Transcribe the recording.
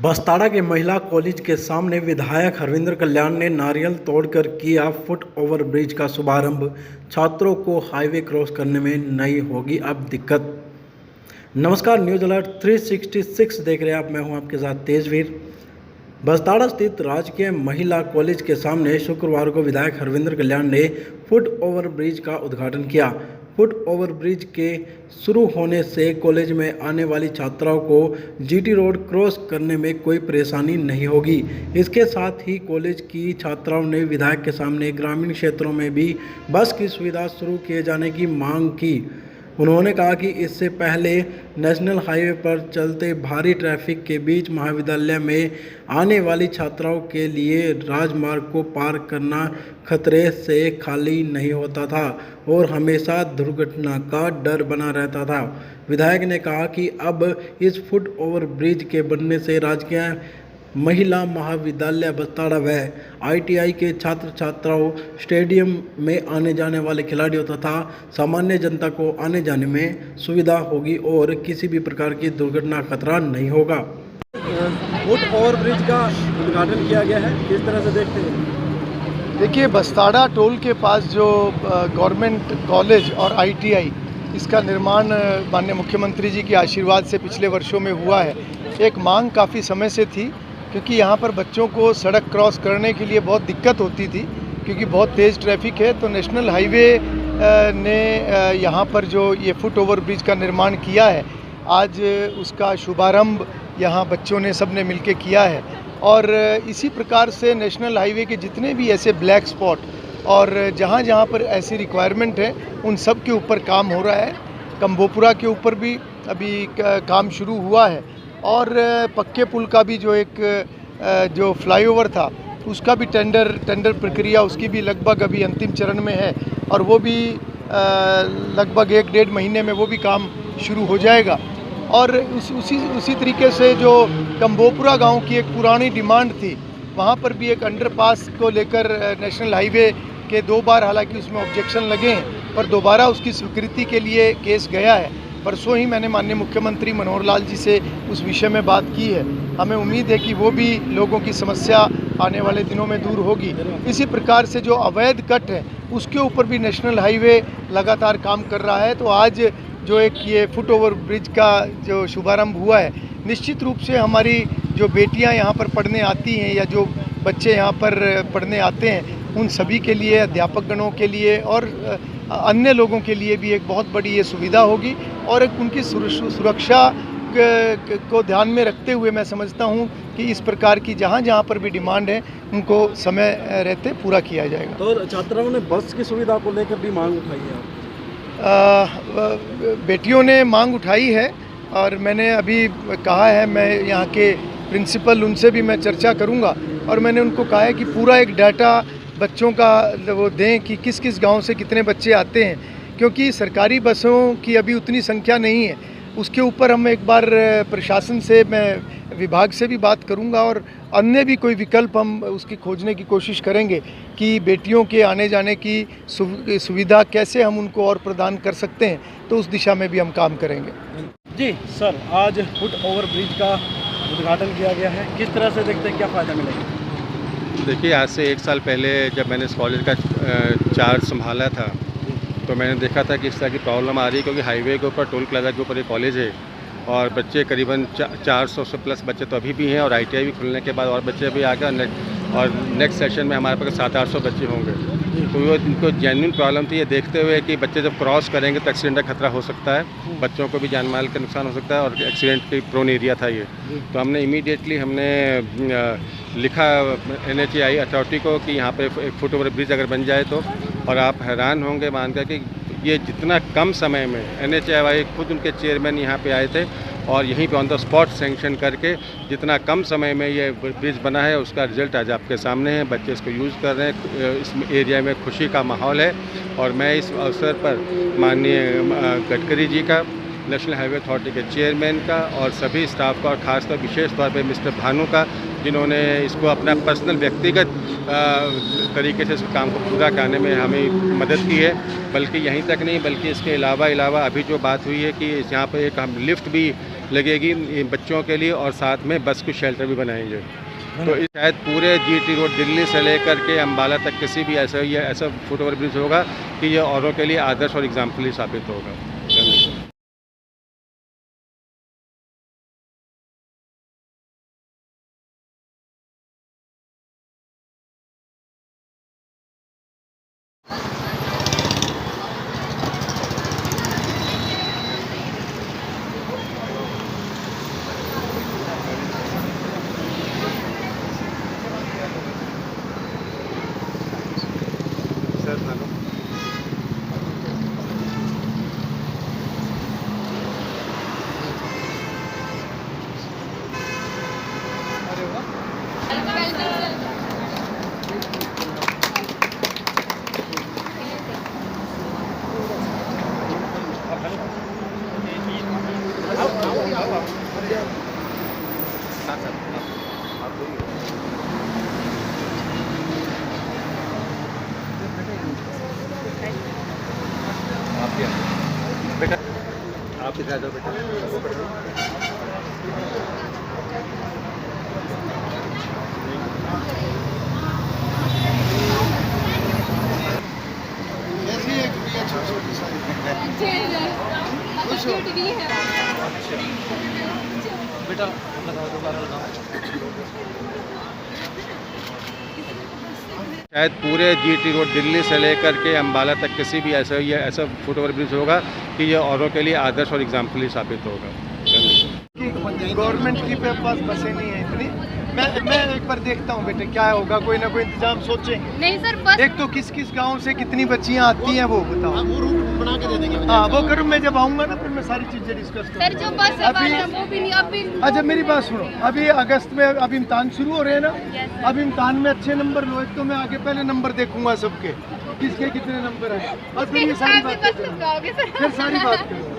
बस्ताड़ा के महिला कॉलेज के सामने विधायक हरविंद्र कल्याण ने नारियल तोड़कर किया फुट ओवर ब्रिज का शुभारंभ। छात्रों को हाईवे क्रॉस करने में नहीं होगी अब दिक्कत। नमस्कार, न्यूज अलर्ट 366 देख रहे हैं आप। मैं हूं आपके साथ तेजवीर। बस्ताड़ा स्थित राजकीय महिला कॉलेज के सामने शुक्रवार को विधायक हरविंद्र कल्याण ने फुट ओवर ब्रिज का उद्घाटन किया। फुट ओवर ब्रिज के शुरू होने से कॉलेज में आने वाली छात्राओं को जीटी रोड क्रॉस करने में कोई परेशानी नहीं होगी। इसके साथ ही कॉलेज की छात्राओं ने विधायक के सामने ग्रामीण क्षेत्रों में भी बस की सुविधा शुरू किए जाने की मांग की। उन्होंने कहा कि इससे पहले नेशनल हाईवे पर चलते भारी ट्रैफिक के बीच महाविद्यालय में आने वाली छात्राओं के लिए राजमार्ग को पार करना खतरे से खाली नहीं होता था और हमेशा दुर्घटना का डर बना रहता था। विधायक ने कहा कि अब इस फुट ओवर ब्रिज के बनने से राजकीय महिला महाविद्यालय बस्ताड़ा व आईटीआई के छात्र छात्राओं, स्टेडियम में आने जाने वाले खिलाड़ियों तथा सामान्य जनता को आने जाने में सुविधा होगी और किसी भी प्रकार की दुर्घटना खतरा नहीं होगा। फुट ओवर ब्रिज का उद्घाटन किया गया है, किस तरह से देखते हैं? देखिए, बस्ताड़ा टोल के पास जो गवर्नमेंट कॉलेज और आईटीआई, इसका निर्माण माननीय मुख्यमंत्री जी के आशीर्वाद से पिछले वर्षों में हुआ है। एक मांग काफ़ी समय से थी, क्योंकि यहाँ पर बच्चों को सड़क क्रॉस करने के लिए बहुत दिक्कत होती थी, क्योंकि बहुत तेज़ ट्रैफिक है। तो नेशनल हाईवे ने यहाँ पर जो ये फुट ओवर ब्रिज का निर्माण किया है, आज उसका शुभारंभ यहाँ बच्चों ने सब ने मिलकर किया है। और इसी प्रकार से नेशनल हाईवे के जितने भी ऐसे ब्लैक स्पॉट और जहाँ जहाँ पर ऐसी रिक्वायरमेंट है, उन सब के ऊपर काम हो रहा है। कंबोपुरा के ऊपर भी अभी काम शुरू हुआ है और पक्के पुल का भी जो एक जो फ्लाईओवर था, उसका भी टेंडर प्रक्रिया उसकी भी लगभग अभी अंतिम चरण में है और वो भी लगभग 1-1.5 महीने में वो भी काम शुरू हो जाएगा। और उसी तरीके से जो कंबोपुरा गांव की एक पुरानी डिमांड थी, वहाँ पर भी एक अंडरपास को लेकर नेशनल हाईवे के 2 बार हालांकि उसमें ऑब्जेक्शन लगे हैं, पर दोबारा उसकी स्वीकृति के लिए केस गया है। परसों ही मैंने माननीय मुख्यमंत्री मनोहर लाल जी से उस विषय में बात की है। हमें उम्मीद है कि वो भी लोगों की समस्या आने वाले दिनों में दूर होगी। इसी प्रकार से जो अवैध कट है, उसके ऊपर भी नेशनल हाईवे लगातार काम कर रहा है। तो आज जो एक ये फुट ओवर ब्रिज का जो शुभारंभ हुआ है, निश्चित रूप से हमारी जो बेटियां यहाँ पर पढ़ने आती हैं या जो बच्चे यहाँ पर पढ़ने आते हैं, उन सभी के लिए, अध्यापक गणों के लिए और अन्य लोगों के लिए भी एक बहुत बड़ी ये सुविधा होगी। और एक उनकी सुरक्षा को ध्यान में रखते हुए मैं समझता हूँ कि इस प्रकार की जहाँ जहाँ पर भी डिमांड है, उनको समय रहते पूरा किया जाएगा। तो छात्राओं ने बस की सुविधा को लेकर भी मांग उठाई है? बेटियों ने मांग उठाई है और मैंने अभी कहा है, मैं यहाँ के प्रिंसिपल, उनसे भी मैं चर्चा करूँगा और मैंने उनको कहा है कि पूरा एक डाटा बच्चों का वो दें कि किस किस गांव से कितने बच्चे आते हैं, क्योंकि सरकारी बसों की अभी उतनी संख्या नहीं है। उसके ऊपर हम एक बार प्रशासन से, मैं विभाग से भी बात करूंगा और अन्य भी कोई विकल्प हम उसकी खोजने की कोशिश करेंगे कि बेटियों के आने जाने की सुविधा कैसे हम उनको और प्रदान कर सकते हैं। तो उस दिशा में भी हम काम करेंगे। जी सर, आज फुट ओवर ब्रिज का उद्घाटन किया गया है, किस तरह से देखते हैं, क्या फ़ायदा मिलेगा? देखिए, आज से 1 साल पहले जब मैंने इस कॉलेज का चार्ज संभाला था, तो मैंने देखा था कि इस तरह की प्रॉब्लम आ रही है, क्योंकि हाईवे के ऊपर, टोल प्लाजा के ऊपर एक कॉलेज है और बच्चे करीबन 400 से प्लस बच्चे तो अभी भी हैं और आईटीआई भी खुलने के बाद और बच्चे भी आ गए और नेक्स्ट सेशन में हमारे पास 700-800 बच्चे होंगे। तो वो इनको जेन्युइन प्रॉब्लम थी, ये देखते हुए कि बच्चे जब क्रॉस करेंगे तो एक्सीडेंट का खतरा हो सकता है, बच्चों को भी जान माल का नुकसान हो सकता है और एक्सीडेंट की प्रोन एरिया था ये। तो हमने इमीडिएटली लिखा NHAI अथॉरिटी को कि यहाँ पे एक फुट ओवर ब्रिज अगर बन जाए तो, और आप हैरान होंगे मानकर कि ये जितना कम समय में NHAI खुद उनके चेयरमैन यहाँ पे आए थे और यहीं पे ऑन द स्पॉट सैंक्शन करके जितना कम समय में ये ब्रिज बना है, उसका रिजल्ट आज आपके सामने है। बच्चे इसको यूज़ कर रहे हैं, इस एरिया में खुशी का माहौल है और मैं इस अवसर पर माननीय गडकरी जी का, नेशनल हाईवे अथॉरिटी के चेयरमैन का और सभी स्टाफ का और ख़ासतौर विशेष तौर पे मिस्टर भानु का, जिन्होंने इसको अपना पर्सनल व्यक्तिगत तरीके से इस काम को पूरा करने में हमें मदद की है। बल्कि यहीं तक नहीं, बल्कि इसके अलावा अभी जो बात हुई है कि यहाँ पे एक हम लिफ्ट भी लगेगी बच्चों के लिए, और साथ में बस कुछ शेल्टर भी बनाएंगे। तो शायद पूरे GT रोड दिल्ली से लेकर के अम्बाला तक किसी भी ऐसा फुट ओवर ब्रिज होगा कि ये औरों के लिए आदर्श और एग्जाम्पल साबित होगा। Sir hello. बेटा आप इधर आ जाओ बेटा। ऐसी एक गुड़िया छोटी सारी बेटा बताओ दोबारा बताओ। शायद पूरे GT रोड दिल्ली से लेकर के अम्बाला तक किसी भी ऐसा फुट ओवर ब्रिज होगा कि ये औरों के लिए आदर्श और एग्जाम्पल साबित होगा। गवर्नमेंट की पास बसें नहीं है इतनी। मैं एक बार देखता हूँ बेटे क्या होगा, कोई ना कोई इंतजाम सोचेंगे। नहीं सर, बस एक तो किस किस गांव से कितनी बच्चियां आती हैं वो बताओ। वो रूट बना के दे देंगे। हाँ वो करूँ, मैं जब आऊँगा ना फिर मैं सारी चीज़ें डिस्कस सर जो करूँगा। बस है वो भी नहीं अभी। अच्छा मेरी बात सुनो, अभी अगस्त में अभी इम्तहान शुरू हो रहे हैं ना। अब इम्तहान में अच्छे नंबर लो, एक तो मैं आगे पहले नंबर देखूंगा सबके, किसके कितने नंबर हैं, और फिर ये सारी बात फिर सारी बात करूँगा।